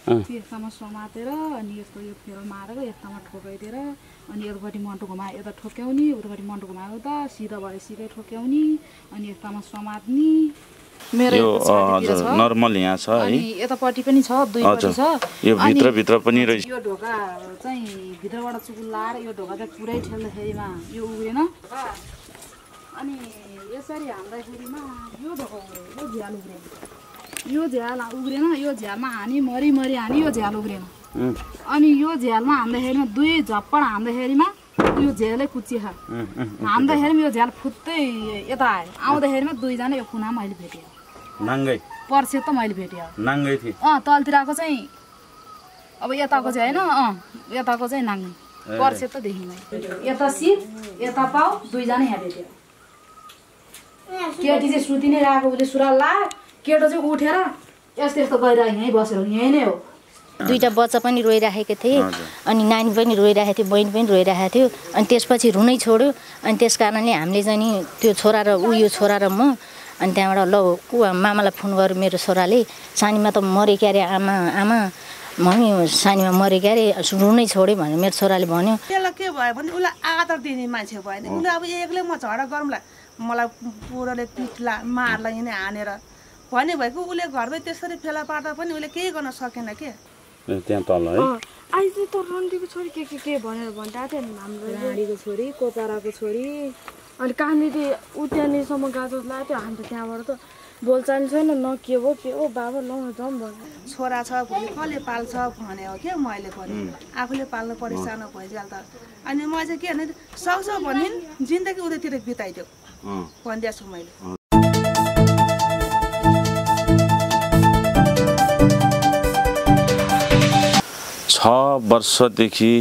यस्तामा समातेर अनि यस्तो यो फेरो मारेर यस्तामा ठोकाइदिएर अनि यतापट्टि मन्टो घुमाए यता ठोक्याउने उतापट्टि मन्टो घुमायो त सिधा भएर सिधै ठोक्याउने अनि यस्तामा समात्ने मेरो नर्मल यहाँ छ है अनि यतापट्टि पनि छ दुईपट्टि छ यो भित्र पनि रहेछ यो ढोका चाहिँ भित्रबाट चुकुल लाएर यो ढोका चाहिँ पुरै ठेल्दाखेरिमा यो उग्रेन अनि यसरी हान्दाखेरिमा यो ढोका उग्रेन यो झ्याल उग्रेन यो झ्याल उग्रेन यो झ्यालमा हानी मरी हानी यो झ्याल उग्रेन अनि यो झ्यालमा हान्दाखेरिमा दुई झप्पड हान्दाखेरिमा यो झ्यालै कुच्ची खा हान्दाखेरिमा यो झ्याल फुत्तै यता आयो आउँदाखेरिमा दुईजना यो कुनामा मैले भेटेँ नाङ्गै पर्से त मैले भेटेँ नाङ्गै थिए तलतिरको चाहिँ अब यताको चाहिँ होइन यताको चाहिँ नाङ्गै पर्से त देखिँदैन यता सिट यता पाउ दुईजना यहाँ भेट्यो केटी चाहिँ सुति नै रहेको उसले सुरुवाल ला केटो चाहिँ उठेर यस्तो यस्तो गइरहेको यहीँ बसेर यहीँ नै हो दुईटा बच्चा पनि रोइराखेको थिए अनि नानी पनि रोइरहेको थियो बहिनी पनि रोइरहेको थियो अनि त्यसपछि रुनै छोड्यो अनि त्यस कारणले हामीले चाहिँ नि त्यो छोरा र यो छोरा र म अनि त्यहाँबाट ल मामालाई फोन गर्यो मेरो छोराले सानीमा त मरे क्यारे आमा मम्मी सानीमा मरे क्यारे रुनै छोड्यो भनेर मेरो छोराले भन्यो त्यसलाई के भयो भने उसलाई आदर दिने मान्छे भएन उसले अब एक्लै म झगडा गरौँला मलाई पुरोले पिट्ला मार्ला यिनी हानेर भन्ने भएको उसले घरमै त्यसरी फेला पार्दा पनि उसले केही गर्न सकेन के त्यहाँ तल है अहिले चाहिँ त रन्डीको छोरी के भनेर भनिरहेको थियो नि हाम्रो राडीको छोरी कोपाराको छोरी अनि कहाँनिर उद्यानीसम्म गाजर लाग्यो हामी त त्यहाँबाट त बोलचाल छैन न के हो बाबा ल जाउँ भन्यो छोरा छ भोलि कसले पाल्छ भने हो क्या मैले पनि आफूले पाल्नु पर्यो सानो भइजाल त अनि म चाहिँ के भने सक्छ भने जिन्दगी उतैतिर बिताइदियो भनिदिएको छु मैले 6 वर्षदेखि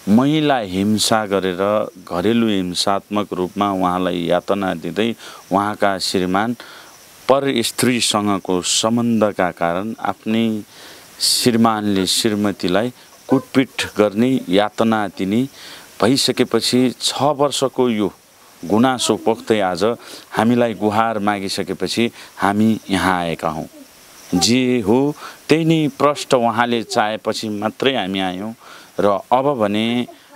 महिला हिंसा गरेर घरेलु हिंसात्मक रूपमा उहाँलाई यातना दिँदै उहाँका श्रीमान पर स्त्रीसँगको सम्बन्धका कारण आफ्नै श्रीमानले श्रीमतीलाई कुटपिट गर्ने यातना दिने भइसकेपछि 6 वर्षको यो गुनासो पोख्दै आज हामीलाई गुहार मागिसकेपछि हामी यहाँ आएका हौँ जे हो त्यही नै प्रश्न उहाँले चाहेपछि मात्रै हामी आयौँ र अब भने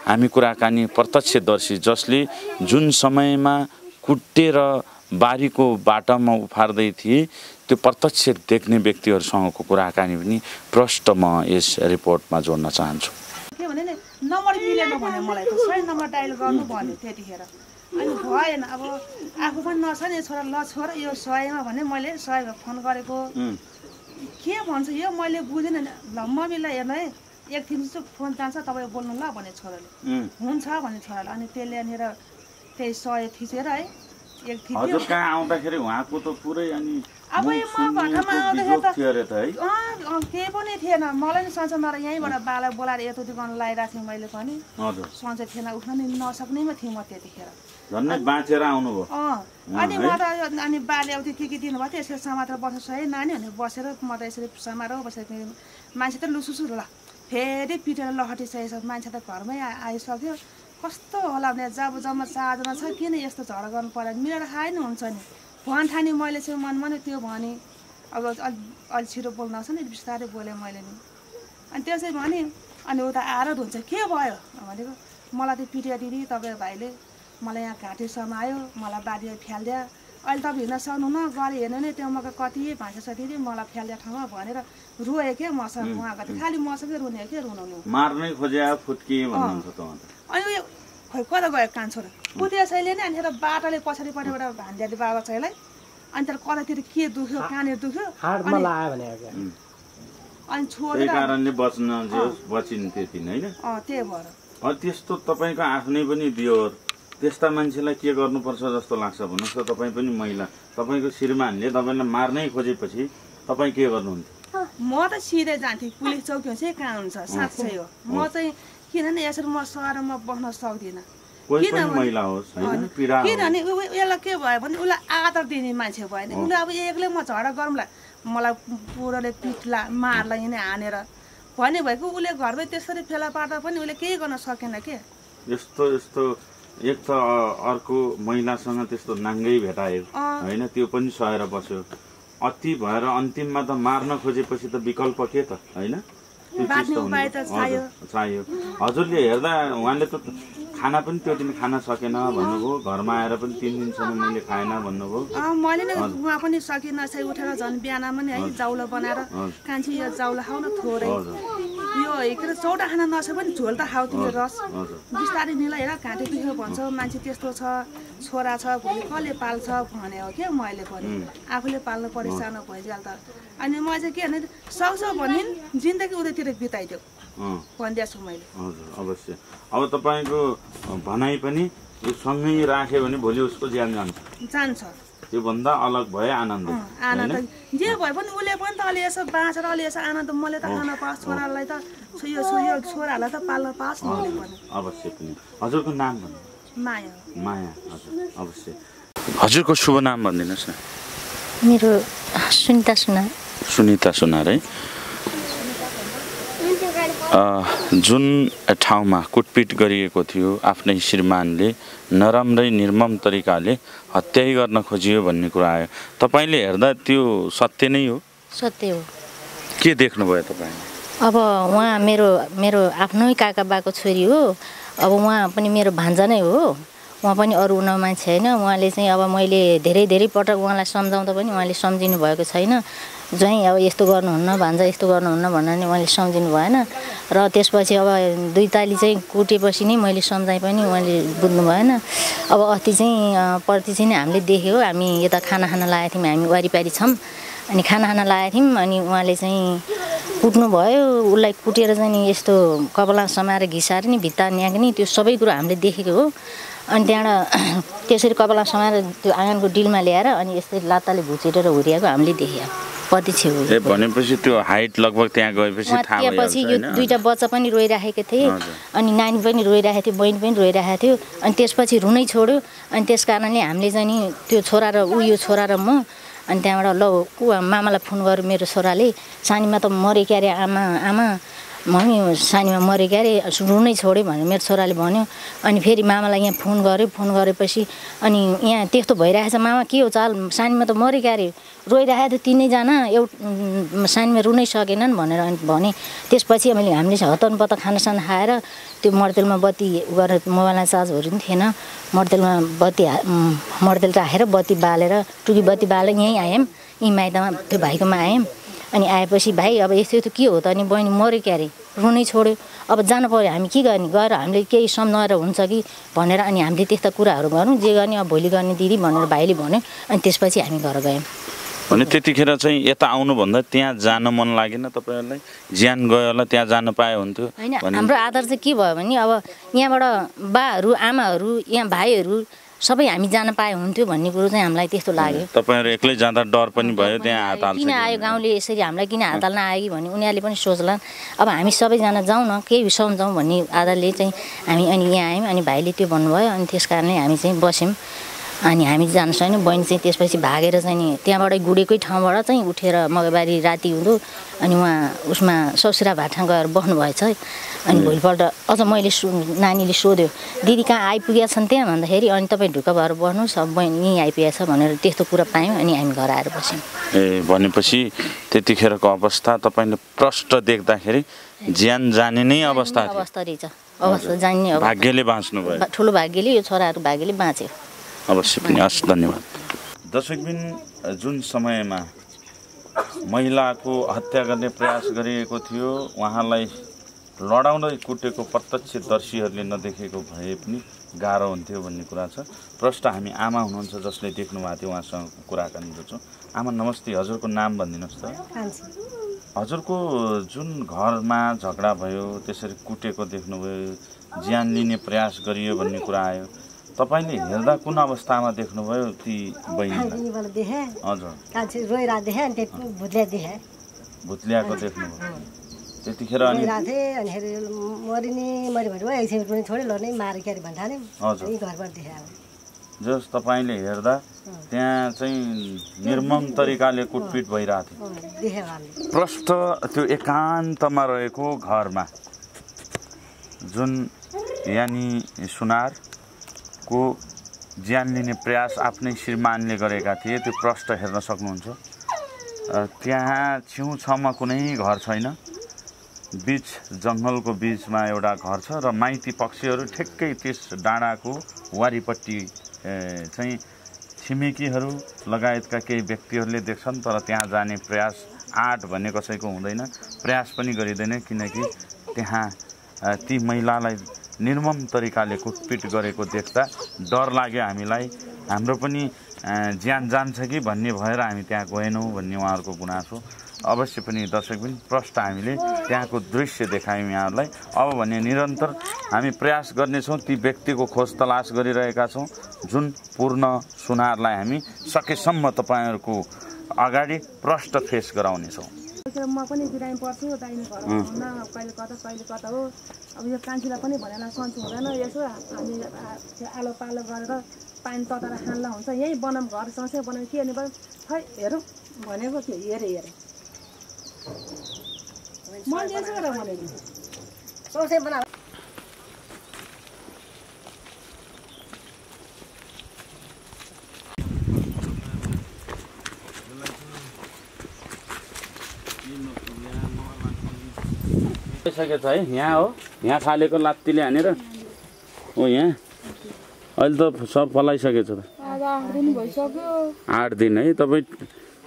हामी कुराकानी प्रत्यक्षदर्शी जसले जुन समयमा कुटेर बारीको बाटामा उफार्दै थिए त्यो प्रत्यक्ष देख्ने व्यक्तिहरूसँगको कुराकानी पनि प्रश्न म यस रिपोर्टमा जोड्न चाहन्छु के भने नि नम्बर मिलेन भने मलाई त सही नम्बर डायल गर्नु भन्यो त्यतिखेर अनि भएन अब आफू पनि नछने छोरा ल छोरा यो सयमा भने मैले सयमा फोन गरेको के भन्छ यो मैले बुझेन ल मम्मीलाई हेर्नु है एकछिन चाहिँ फोन जान्छ तपाईँ बोल्नु ल भने छोराले हुन्छ भने छोराले अनि त्यसले यहाँनिर त्यही 100 थिचेर है एक थिच्यो हजुर कहाँ आउँदाखेरि उहाँको त पुरै अनि अब म भटामा आउँदाखेरि त केही पनि थिएन मलाई नि सन्चो नर यहीँबाट बाला बोलाएर यतोति गर्न लगाइरहेको थिएँ मैले पनि सन्चो थिएन उठ्न नि नसक्नेमा थिएँ म त्यतिखेर झन्नै बाँचेर आउनुभयो अनि म त अनि बाले अब के दिनुभएको थियो यसरी समातेर बस्नु है नानी भनेर बसेर म त यसरी समाएर बसेर मान्छे त लुसुसु ल फेरि पिटेर लहटिसकेको छ मान्छे त घरमै आइसक्यो कस्तो होला भने जब जम्मा 4 जना छ किन यस्तो झगडा गर्नु पर्यो मिलेर खाए नि हुन्छ नि भन ठानी मैले चाहिँ मनमा नि त्यो भने अब अलि छिटो बोल्न आउँछ नि बिस्तारै बोलेँ मैले नि अनि त्यो चाहिँ भने अनि उता आएर हुन्छ के भयो भनेको मलाई त पिटिया दिदी तपाईँ भाइले मलाई यहाँ घाँटी समायो मलाई बारीमा फ्यालिदियो अहिले तपाईँ हिँड्न सक्नु न गरे हेर्नु नि त्यो मका कति भाँसा छ दिदी मलाई फ्यालिदियो ठाउँमा भनेर रोए के मसँग उहाँको त खालि मसँगै रुने के रुनु मार्नै खोजे फुट्किए भन्नुहुन्छ त अनि उयो खोइ कता गयो कान्छोरा पुतिया छैले नि अनि बाटाले पछाडिपट्टिबाट भान्दियाले बाबा छैलाई अनि तर कतातिर के दुख्यो कहाँनिर दुख्यो हार्टमा लाग्यो भने अनि छोडेर कारणले बच्न बचिन्थे थिइन हैन त्यही भएर त्यस्तो तपाईको आफ्नै पनि दियो त्यस्ता मान्छेलाई के गर्नुपर्छ जस्तो लाग्छ भन्नुस् त तपाई पनि महिला तपाईको श्रीमानले तपाईलाई मार्नै खोजेपछि तपाई के गर्नुहुन्थ्यो म त सिधै जान्थे पुलिस चौकीमा चाहिँ कहाँ हुन्छ साँच्चै हो म चाहिँ किनभने यसरी म सहरमा बस्न सक्दिनँ किनभने यसलाई के भयो भने उसलाई आदर दिने मान्छे भएन उसले अब एक्लै म झगडा गरौँला मलाई पुरोले पिट्ला मार्ला यिनी हानेर भन्ने भएको उसले घरमै त्यसरी फेला पार्दा पनि उसले केही गर्न सकेन के यस्तो एक त अर्को महिलासँग त्यस्तो नाङ्गै भेटायो हैन त्यो पनि सहेर बस्यो अति भएर अन्तिममा त मार्न खोजेपछि त विकल्प के त हैन बाँच्ने उपाय त चाहियो। चाहियो। हजुरले हेर्दा उहाँले त खाना पनि त्यो दिन खान सकेन भन्नुभयो, घरमा आएर पनि 3 दिनसम्म मैले खाएन भन्नुभयो। मैले नै उहाँ पनि सकि नसकि उठेर झन् बिहान पनि है चाउलो बनाएर कान्छी यो चाउलो खाऊ न थोरै, यो के अरे चौटा खाना नसके पनि झोल त खाऊ तिम्रो रस, बिस्तारै निलाई हेर घाँटी दुख्यो भन्छ, मान्छे त्यस्तो छ, छोरा छ, भोलि कसले पाल्छ भने हो क्या मैले पनि, आफूले पाल्नु परेसान भइहाल त। अनि म चाहिँ के भने सक्छौ भने जिन्दगी उतैतिर बिताइदेऊ भनिदिएको छु मैले। हजुर अवश्य। अब तपाईँको भनाइ पनि यो सँगै राख्यो भने भोलि उसको ज्यान जान्छ, त्योभन्दा अलग भए आनन्द। आनन्द जे भए पनि उसले पनि त अलि यसो बाँचेर अलि यसो आनन्द मैले त खान पाओस्, छोरालाई त यो छोरालाई त पाल्न पाओस् न उसले पनि। अवश्य पनि। हजुरको नाम भन्नु? माया। माया। हजुर अवश्य। हजुरको शुभ नाम भनिदिनुहोस् न। मेरो सुनिता सुनार। सुनिता सुनार है। जुन ठाउँमा कुटपिट गरिएको थियो आफ्नै श्रीमानले नराम्रै निर्मम तरिकाले हत्या गर्न खोजियो भन्ने कुरा आयो, तपाईँले हेर्दा त्यो सत्य नै हो? सत्य हो। के देख्नुभयो तपाईँले? अब उहाँ मेरो आफ्नै काका बाको छोरी हो, अब उहाँ पनि मेरो भान्जा नै हो, उहाँ पनि अरू उन मान्छे होइन। उहाँले चाहिँ अब मैले धेरै पटक उहाँलाई सम्झाउँदा पनि उहाँले सम्झिनु भएको छैन। चाहिँ अब यस्तो गर्नुहुन्न भान्जा, यस्तो गर्नुहुन्न भनेर नि उहाँले सम्झिनु भएन। र त्यसपछि अब 2 ताली चाहिँ कुटेपछि नै मैले सम्झाएँ पनि उहाँले बुझ्नु भएन। अब अस्ति चाहिँ प्रति चाहिँ हामीले देख्यो, हामी यता खाना खान लागेको थियौँ, हामी वारिपारि छौँ, अनि खाना खान लागेको थियौँ, अनि उहाँले चाहिँ कुट्नु भयो, उसलाई कुटेर चाहिँ नि यस्तो कपडा समाएर घिसाएर नि भित्ता न्याग्ने त्यो सबै कुरो हामीले देखेको हो। अनि त्यहाँबाट त्यसरी कपडा समाएर त्यो आँगनको डिलमा ल्याएर अनि यस्तै लात्ताले भुचेटेर हुर्याएको हामीले देख्यौँ, प्रत्यक्ष हो। भनेपछि त्यो हाइट लगभग त्यहाँ गएपछि थाहा भयो। त्यसपछि यो 2टा बच्चा पनि रोइराखेको थिए, अनि नानी पनि रोइराखेको थियो, बहिनी पनि रोइराखेको थियो, अनि त्यसपछि रुनै छोड्यो। अनि त्यस कारणले हामीले चाहिँ नि त्यो छोरा र यो छोरा र म, अनि त्यहाँबाट ल मामालाई फोन गर्यो मेरो छोराले, सानीमा त मरे क्यारे आमा मम्मी सानीमा मरे क्यारे, रुनै छोड्यो भनेर मेरो छोराले भन्यो। अनि फेरि मामालाई यहाँ फोन गर्यो, फोन गरेपछि अनि यहाँ त्यस्तो भइरहेछ, मामा के हो चाल, सानीमा त मरे क्यारे, रोइरहेको थियो 3जना, सानीमा रुनै सकेनन् भनेर भने। त्यसपछि हामीले हतनपत्त खानासाना खाएर त्यो मर्तेलमा बत्ती गरेर मोबाइलमा चार्जहरू पनि थिएन, मर्तेल राखेर बत्ती बालेर टुकी बत्ती बालेर यहीँ आयौँ, यहीँ माइतमा त्यो भाइकोमा आयौँ। अनि आएपछि भाइ अब यस्तो के हो त, अनि बहिनी मऱ्यो क्यारे, रुनै छोड्यो, अब जानु पऱ्यो, हामी के गर्ने, गएर हामीले केही सम्झाएर हुन्छ कि भनेर अनि हामीले त्यस्ता कुराहरू गरौँ, जे गर्ने अब भोलि गर्ने दिदी भनेर भाइले भन्यो। अनि त्यसपछि हामी घर गयौँ। भने त्यतिखेर चाहिँ यता आउनुभन्दा त्यहाँ जान मन लागेन तपाईँहरूलाई? ज्यान गयो होला, त्यहाँ जान पाए हुन्थ्यो होइन। हाम्रो आधार चाहिँ के भयो भने अब यहाँबाट बाहरू आमाहरू यहाँ भाइहरू सबै हामी जान पाए हुन्थ्यो भन्ने कुरो चाहिँ हामीलाई त्यस्तो लाग्यो। तपाईँहरू एक्लै जाँदा डर पनि भयो, त्यहाँ हात हाल्छ किन आयो गाउँले यसरी हामीलाई किन हात हाल्न आयो कि भन्ने उनीहरूले पनि सोच्लान्। अब हामी सबैजना जाउँ न, केही सम्झौँ भन्ने आधारले चाहिँ हामी अनि यहाँ आयौँ। अनि भाइले त्यो भन्नुभयो, अनि त्यस कारणले हामी चाहिँ बस्यौँ। अनि हामी जानु छैन, बहिनी चाहिँ त्यसपछि भागेर चाहिँ नि त्यहाँबाट गुडेकै ठाउँबाट चाहिँ उठेर मगबारी राति हुँदो अनि उहाँ उसमा ससुरा भाटमा गएर बस्नुभएछ। अनि भोलिपल्ट अझ मैले नानीले सोध्यो दिदी कहाँ आइपुगेका छन् त्यहाँ भन्दाखेरि अनि तपाईँ ढुक्क भएर बस्नुहोस्, अब बहिनी यहीँ आइपुगेको छ भनेर त्यस्तो कुरा पायौँ। अनि हामी घर आएर बस्यौँ। ए भनेपछि त्यतिखेरको अवस्था तपाईँले प्रष्ट देख्दाखेरि ज्यान जाने नै अवस्था रहेछ, अवस्था जान्ने भाग्यले बाँच्नु भयो, ठुलो भाग्यले, यो छोराहरू भाग्यले बाँच्यो। अवश्य पनि। हस्, धन्यवाद। दर्शकबिन, जुन समयमा महिलाको हत्या गर्ने प्रयास गरिएको थियो, उहाँलाई लडाउँदै कुटेको प्रत्यक्षदर्शीहरूले नदेखेको भए पनि गाह्रो हुन्थ्यो भन्ने कुरा छ। प्रष्ट हामी आमा हुनुहुन्छ जसले देख्नु भएको थियो, उहाँसँग कुराकानी गर्छौँ। आमा नमस्ते, हजुरको नाम भनिदिनुहोस् त। हजुरको जुन घरमा झगडा भयो, त्यसरी कुटेको देख्नुभयो, ज्यान लिने प्रयास गरियो भन्ने कुरा आयो, तपाईले हेर्दा कुन अवस्थामा देख्नुभयो ती बहिनीलाई? देखे हजुर, कान्छी रोइरा देखे अनि भुत्लिया देखे, भुत्लियाको देख्नुभयो त्यतिखेर? अनि अनि मरिने मरि भन्यो एकछिन पनि छोडे लड्ने मारे क्यारे भन्थाने। हजुर, घरबाट देखे। जस तपाईले हेर्दा त्यहाँ चाहिँ निर्मम तरिकाले कुटपिट भइरहेको थियो। प्रष्ट त्यो एकान्तमा रहेको घरमा जुन यानी सुनार को ज्यान लिने प्रयास आफ्नै श्रीमानले गरेका थिए, त्यो प्रष्ट हेर्न सक्नुहुन्छ। त्यहाँ छेउछाउमा कुनै घर छैन, बीच जङ्गलको बीचमा एउटा घर छ र माइती पक्षीहरू ठ्याक्कै त्यस डाँडाको वारिपट्टि चाहिँ छिमेकीहरू लगायतका केही व्यक्तिहरूले देख्छन्, तर त्यहाँ जाने प्रयास आँट भन्ने कसैको हुँदैन, प्रयास पनि गरिँदैन, किनकि त्यहाँ ती महिलालाई निर्मम तरिकाले कुटपिट गरेको देख्दा डर लाग्यो हामीलाई, हाम्रो पनि ज्यान जान्छ कि भन्ने भएर हामी त्यहाँ गएनौँ भन्ने उहाँहरूको गुनासो। अवश्य पनि दर्शक पनि प्रष्ट हामीले त्यहाँको दृश्य देखायौँ यहाँहरूलाई। अब भने निरन्तर हामी प्रयास गर्नेछौँ, ती व्यक्तिको खोज तलास गरिरहेका छौँ, जुन पूर्ण सुनारलाई हामी सकेसम्म तपाईँहरूको अगाडि प्रष्ट फेस गराउनेछौँ। म पनि बिरामी पर्छु, दाहिने घर हुन्न, कहिले कता हो। अब यो कान्छीलाई पनि भनेर सन्चो हुँदैन, यसो हामी आलो पालो गरेर पानी तताएर खान्ला हुन्छ, यहीँ बनाऊँ घर सौँसे बनाऊँ के भने खै हेरौँ भनेको थियो, हेरेँ मैले यसो गरेर भनेको सौँसे बना सकेछ है। यहाँ हो, यहाँ खालेको लात्तीले हानेर हो। यहाँ अहिले त सब पलाइसकेछ त, 8 दिन है। तपाईँ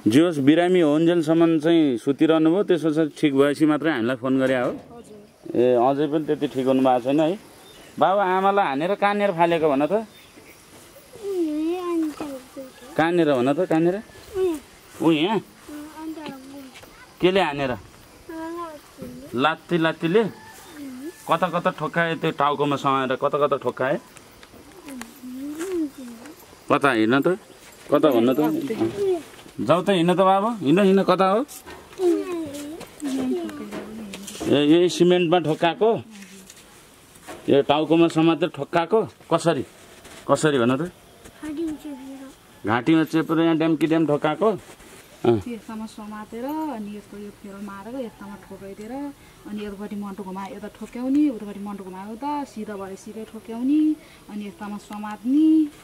जे होस् बिरामी होउन्जेलसम्म चाहिँ सुतिरहनु भयो, त्यसपछि ठिक भएपछि मात्रै हामीलाई फोन गरे हो। ए अझै पनि त्यति ठिक हुनु भएको छैन है। बाबा आमालाई हानेर कहाँनिर फालेको भन त, कहाँनिर भन त, कहाँनिर? ऊ यहाँ केले हानेर? लात्तीले कता कता ठोक्काए? त्यो टाउकोमा समाएर कता कता ठोक्काए? कता हिँड्न त, कता भन्न त? जाऊ त हिँड्न त बाबा, हिँड्न कता हो? यही सिमेन्टमा ठोक्काएको, यो टाउकोमा समातेर ठोक्काएको? कसरी भन त? घाँटीमा चेपेर यहाँ ड्याम ठोक्काएको? यस्तामा समातेर अनि यस्तो यो फेरो मारेर यस्तामा ठोकाइदिएर अनि एउटापट्टि मन्टो घुमायो यता ठोक्याउने, उतापट्टि मन्टो घुमायो त सिधा भए सिधै ठोक्याउने, अनि यस्तामा समात्ने।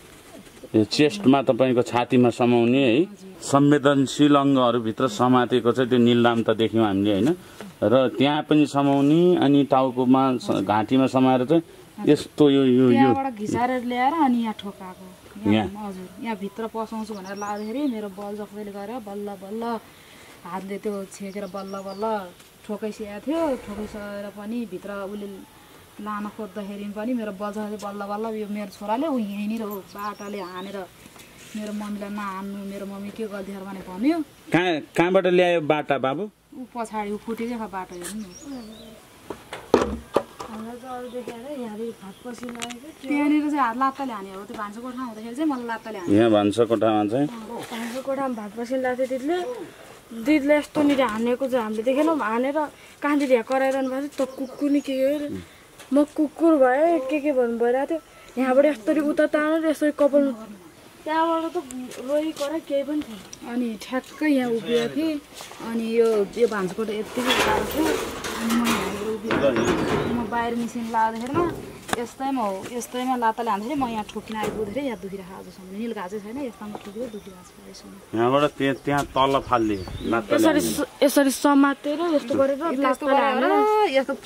चेस्टमा तपाईँको छातीमा समाउने है, संवेदनशील अङ्गहरूभित्र समातेको चाहिँ त्यो निलराम त देख्यौँ हामीले होइन। र त्यहाँ पनि समाउने अनि टाउकोमा घाँटीमा समाएर चाहिँ यस्तो यो त्यहाँबाट घिसाएर ल्याएर अनि यहाँ ठोकाएको। हजुर, यहाँ भित्र पसाउँछु भनेर लाग्दाखेरि मेरो बल जसले गरेर बल्ल हातले त्यो छेकेर बल्ल ठोकाइसकेको थियो। ठोकाइसकेर पनि भित्र उसले लान खोज्दाखेरि पनि मेरो बल बल्ल यो मेरो छोराले ऊ हिँडिर बाटाले हानेर मेरो मम्मीलाई नहान्नु, मेरो मम्मी के गरिदिएर भने भन्यो। कहाँबाट ल्यायो बाटा बाबु? ऊ पछाडि ऊ फुटेकै बाटो हेर्नु न, त्यहाँनिर चाहिँ हात लात्ताले हाने हो। त्यो भान्सा कोठामा हुँदाखेरि चाहिँ मलाई लात्ताले हाने। यहाँ भान्सा कोठामा भात पसिना लाग्थ्यो दिदीले यस्तोनिर हानेको चाहिँ हामीले देखेनौँ। हानेर कहाँनिर यहाँ कराइरहनु भएको थियो, त कुकुर नि के म कुकुर भएँ के भन्नु भइरहेको थियो। यहाँबाट यस्तरी उता तानेर यसरी कपाल, त्यहाँबाट त रोइ कराइ केही पनि थिएन। अनि ठ्याक्कै यहाँ उभिएको थिएँ अनि यो भान्साकोटा यत्तिकै उकालो थियो। अनि म यहाँ उभिएको, म बाहिर निस्किनु लाग्दाखेरिमा यस्तैमा लात्ताले हान्दाखेरि म यहाँ ठोकिन आइपुग्दाखेरि यहाँ दुखिरहेको आजसम्म निल घाँचै छैन, यस्तामा ठोकिँदै दुखिरहेको छ अहिलेसम्म। यहाँबाट त्यहाँ तल फाल्ने यसरी समातेर यस्तो गरेर यस्तो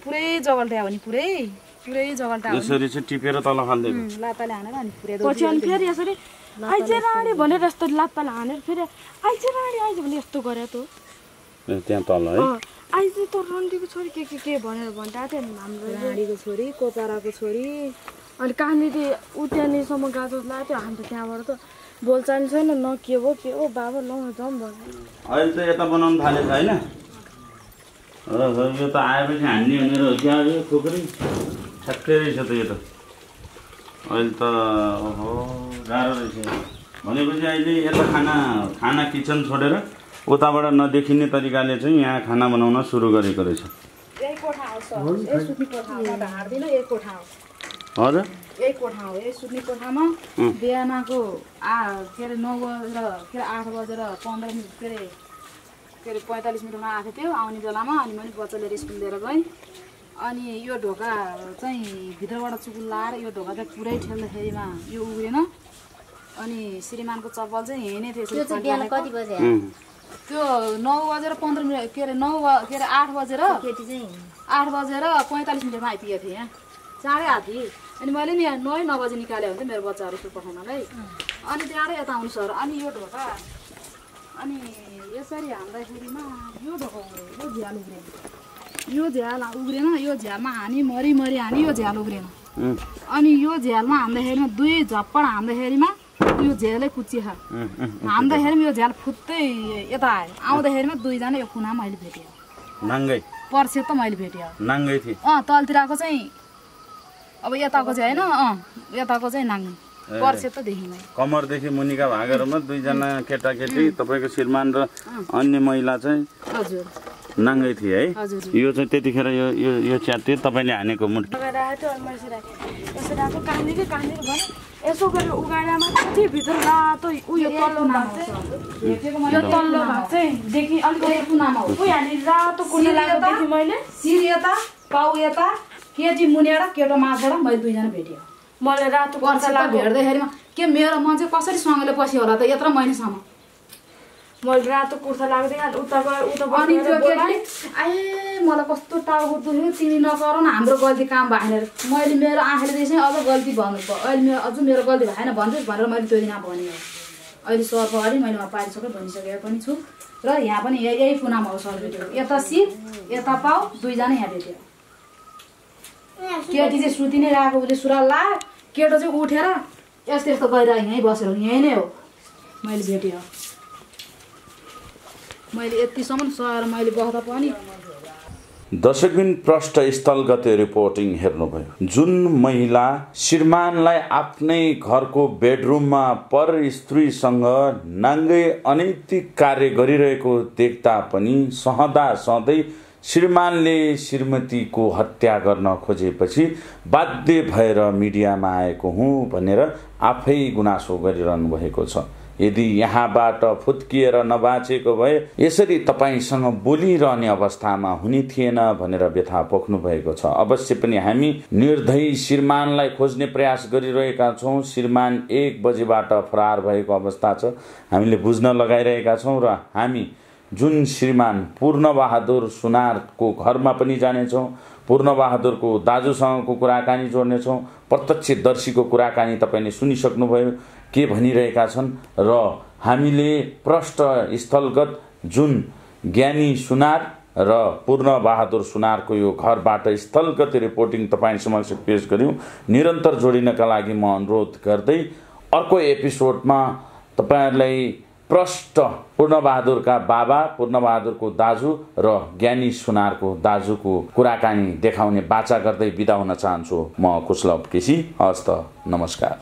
पुरै जगल्ट्या हो नि, पुरै जगल्ट्या यसरी चाहिँ टिपेर तल फाल्दिएको लात्ताले हानेर अनि पुरै पछि अनि फेरि यसरी आइज राणी भनेर यस्तो लात्ताले हानेर फेरि आइज राणी भने यस्तो गरे त त्यहाँ तल है। आइज त रन्डीको छोरी के भनेर भनिरहेको थियो नि, हाम्रो राणीको छोरी, कोपाराको छोरी। अनि कहाँनिर ऊ त्यहाँनिरसम्म गाजो लगाएको थियो। हामी त त्यहाँबाट त बोलचाल छैन, न के हो बाबा ल जाउँ भन्यो। अहिले त यता बनाउनु थालेछ होइन? यो त आएपछि हान्ने भनेर हो क्या यो खुकुरी ठ्याक्कै रहेछ त यो त। अहिले त ओहो गाह्रो रहेछ भनेपछि अहिले यता खाना किचन छोडेर उताबाट नदेखिने तरिकाले चाहिँ यहाँ खाना बनाउन सुरु गरेको रहेछ। यही कोठा हो सर, यही सुत्ने कोठा हो, ढाड्दिन यही कोठा हो। हजुर यही कोठा हो, यही सुत्ने कोठामा बिहानको के अरे 9 बजेर के अरे 8 बजेर 15 मिनट के अरे 45 मिनटमा आएको थियो आउने बेलामा। अनि मैले बच्चा लिएर स्कुल लिएर गएँ। अनि यो ढोका चाहिँ भित्रबाट चुकुल लाएर यो ढोका चाहिँ पुरै ठेल्दाखेरिमा यो उग्रेन। अनि श्रीमानको चप्पल चाहिँ यहीँ नै थियो। कति बजे? त्यो 9:15 के अरे 8 बजेर केटी चाहिँ 8:45 आइपुगेको थिएँ यहाँ चाँडै आएको थिएँ अनि मैले नि 9 बजे निकाल्यो भने मेरो बच्चाहरू स्कुल पठाउनलाई अनि त्यहाँबाट यता आउनु सर अनि यो ढोका अनि यसरी हान्दाखेरिमा यो ढोका उग्रेन यो झ्याल उग्रेन यो झ्याल उग्रेन यो झ्यालमा हानी मरी हानी यो झ्याल उग्रेन अनि यो झ्यालमा हान्दाखेरिमा 2 झप्पड हान्दाखेरिमा यो झ्यालै कुचिख हान्दाखेरिमा यो झ्याल फुत्तै यता आयो आउँदाखेरिमा 2 जना यो कुना मैले भेटेँ नाङ्गै पर्से त मैले भेटेँ नाङ्गै थिए तलतिरको चाहिँ अब यताको चाहिँ होइन यताको चाहिँ नाङ्गै पर्से त देखेँ मैले कमरदेखि मुनिका भागहरूमा 2 जना केटाकेटी तपाईँको श्रीमान र अन्य महिला चाहिँ हजुर नाङ्गै थिए है हजुर यो चाहिँ त्यतिखेर यो च्यातियो तपाईँले हानेको मुठ लगाइरहेको थियो अनि मैले यसरी आएको कहाँनिर भने यसो गरेर उगाडामा कति भित्र रातो उयो तल्लो भाग चाहिँ यो तल्लो भाग चाहिँ देखि अलिक कुनामा हो उयो हानि रातो कुर्ता लगाएको देखेँ मैले शिर यता पाउ यता केटी मुनिबाट केटो माथबाट मैले 2 जना भेटेँ मैले रातो पर्से त भेट्दैखेरिमा के मेरो मान्छे कसरी सँगले पस्यो होला त यत्रो महिनासम्म मैले रातो कुर्ता लाग्दै अनि उता अनि त्यो केटी आए मलाई कस्तो टाउको दुख्यो तिमी नगर न हाम्रो गल्ती काम भएन मैले मेरो आँखाले देखेँ अझ गल्ती भन्नु अहिले अझ मेरो गल्ती भएन भन्छु भनेर मैले त्यो दिन भने अहिले सर पगाडि मैले पारिसकेँ भनिसकेको पनि छु र यहाँ पनि यही कुनामा हो सर भेट्यो यता शिर यता पाउ 2 जना यहाँ भेट्यो केटी चाहिँ सुति नै रहेको उसले सुरुवाल ला केटो चाहिँ उठेर यस्तो गइरहेको यहीँ बसेर यहीँ नै हो मैले भेटेँ मैले यतिसम्म सर मैले बस्दा पनि दर्शकबिन प्रष्ट स्थलगत रिपोर्टिङ हेर्नुभयो जुन महिला श्रीमानलाई आफ्नै घरको बेडरुममा पर स्त्रीसँग नाङ्गै अनैतिक कार्य गरिरहेको देख्दा पनि सहँदा सधैँ श्रीमानले श्रीमतीको हत्या गर्न खोजेपछि बाध्य भएर मिडियामा आएको हुँ भनेर आफै गुनासो गरिरहनु भएको छ यदि यहाँबाट फुत्किएर नबाचेको भए यसरी तपाईसँग बोलिरहने अवस्थामा हुने थिएन भनेर व्यथा पोख्नु भएको छ अवश्य पनि हामी निर्दयी श्रीमानलाई खोज्ने प्रयास गरिरहेका छौँ श्रीमान 1 बजेबाट फरार भएको अवस्था छ हामीले बुझ्न लगाइरहेका छौँ र हामी जुन श्रीमान पूर्णबहादुर सुनारको घरमा पनि जानेछौँ पूर्णबहादुरको दाजुसँगको कुराकानी जोड्नेछौँ प्रत्यक्षदर्शीको कुराकानी तपाईँले सुनिसक्नुभयो के भनिरहेका छन् र हामीले प्रष्ट स्थलगत जुन ज्ञानी सुनार र पूर्णबहादुर सुनारको यो घरबाट स्थलगत रिपोर्टिङ तपाईँ समक्ष पेश गर्यौँ निरन्तर जोडिनका लागि म अनुरोध गर्दै अर्को एपिसोडमा तपाईहरुलाई प्रष्ट पूर्णबहादुरका बाबा पूर्णबहादुरको दाजु र ज्ञानी सुनारको दाजुको कुराकानी देखाउने बाचा गर्दै बिदा हुन चाहन्छु म कुशलभ केसी हस्त नमस्कार।